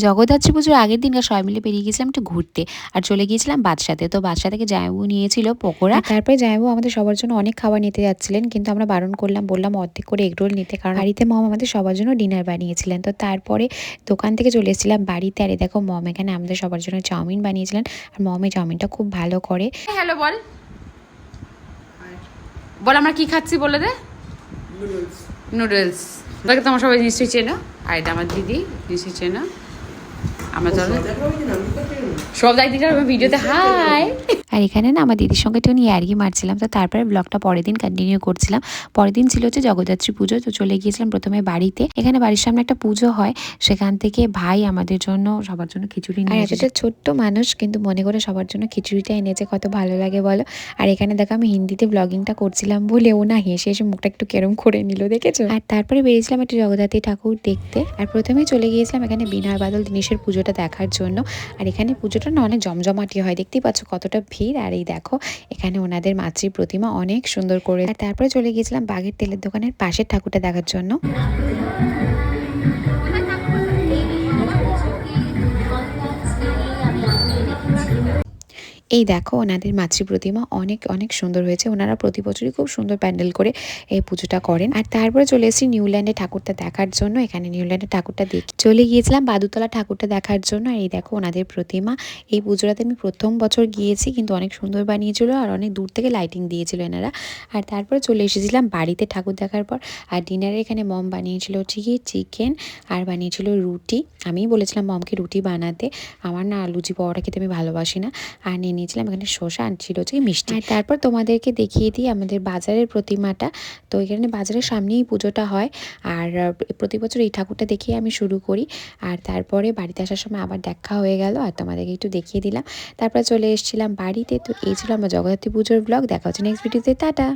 জগদ্ধাত্রী পুজোর আগের দিনকার সবাই মিলে বেরিয়ে গেছিলাম একটু ঘুরতে, আর চলে গিয়েছিলাম বাদশাতে। তো বাদশা থেকে জামাইবাবু নিয়েছিল পকোড়া, তারপরে জামাইবাবু আমাদের সবার জন্য অনেক খাবার নিতে যাচ্ছিলেন, কিন্তু আমরা বারণ করলাম, বললাম অর্ধেক করে এগরোল নিতে, কারণ বাড়িতে মম আমাদের সবার জন্য ডিনার বানিয়েছিলেন। তো তারপরে দোকান থেকে চলে এসেছিলাম বাড়িতে, আর দেখো মম এখানে আমাদের সবার জন্য চাউমিন বানিয়েছিলেন, আর মমে চাউমিনটা খুব ভালো করে। হ্যালো বল, বল আমরা কি খাচ্ছি বলে দে। নুডলস। ওটাকে তোমার সবাই নিশ্চয়ই চেনো, আর এটা আমার দিদি নিশ্চয়ই চেনো। আমরা চলো সব দায়িত্ব ভিডিওতে হাই। আর এখানে না আমার দিদির সঙ্গে একটু ইয়ার্কি মারছিলাম। তো তারপরে ব্লগটা পরের দিন কন্টিনিউ করছিলাম। পরের দিন ছিল হচ্ছে জগদ্ধাত্রী পুজো। তো চলে গিয়েছিলাম প্রথমে বাড়িতে, এখানে বাড়ির সামনে একটা পুজো হয়, সেখান থেকে ভাই আমাদের জন্য সবার জন্য খিচুড়ি নিয়ে এসেছে। একটা ছোট্ট মানুষ কিন্তু মনে করে সবার জন্য খিচুড়িটা এনেছে, কত ভালো লাগে বলো। আর এখানে দেখো আমি হিন্দিতে ব্লগিংটা করছিলাম বলে ও না হেসে এসে মুখটা একটু কেরম করে নিল, দেখেছো। আর তারপরে বেরিয়েছিলাম একটু জগদ্ধাত্রী ঠাকুর দেখতে, আর প্রথমেই চলে গিয়েছিলাম এখানে বিনয় বাদল দীনেশের পুজোটা দেখার জন্য। আর এখানে পুজোটা না অনেক জমজমাটি হয়, দেখতেই পাচ্ছ কতটা ভিড়। আর এই দেখো এখানে ওনাদের মাতৃ প্রতিমা অনেক সুন্দর করে। আর তারপরে চলে গিয়েছিলাম বাঘের তেলের দোকানের পাশের ঠাকুরটা দেখার জন্য। এই দেখো ওনাদের মাতৃ প্রতিমা অনেক অনেক সুন্দর হয়েছে। ওনারা প্রতি বছরই খুব সুন্দর প্যান্ডেল করে এই পুজোটা করেন। আর তারপরে চলে এসেছি নিউল্যান্ডে ঠাকুরটা দেখার জন্য। এখানে নিউল্যান্ডের ঠাকুরটা দেখে চলে গিয়েছিলাম বাদুতলা ঠাকুরটা দেখার জন্য। আর এই দেখো ওনাদের প্রতিমা। এই পুজোটাতে আমি প্রথম বছর গিয়েছি, কিন্তু অনেক সুন্দর বানিয়েছিল, আর অনেক দূর থেকে লাইটিং দিয়েছিল এনারা। আর তারপরে চলে এসেছিলাম বাড়িতে ঠাকুর দেখার পর। আর ডিনারে এখানে মম বানিয়েছিল চিকেন, আর বানিয়েছিল রুটি। আমিই বলেছিলাম মমকে রুটি বানাতে, আমার না লুচি পরোটা খেতে আমি ভালোবাসি না। আর নিয়েছিলাম এখানে শসা, আর ছিল হচ্ছে মিষ্টি। আর তারপর তোমাদেরকে দেখিয়ে দিই আমাদের বাজারের প্রতিমাটা। তো এখানে বাজারের সামনেই পুজোটা হয়, আর প্রতি বছর এই ঠাকুরটা দেখিয়ে আমি শুরু করি। আর তারপরে বাড়িতে আসার সময় আবার দেখা হয়ে গেল, আর তোমাদেরকে একটু দেখিয়ে দিলাম। তারপরে চলে এসেছিলাম বাড়িতে। তো এই ছিল আমার জগদ্ধাত্রী পুজোর ব্লগ। দেখা হচ্ছে নেক্সট ভিডিওতে, টাটা।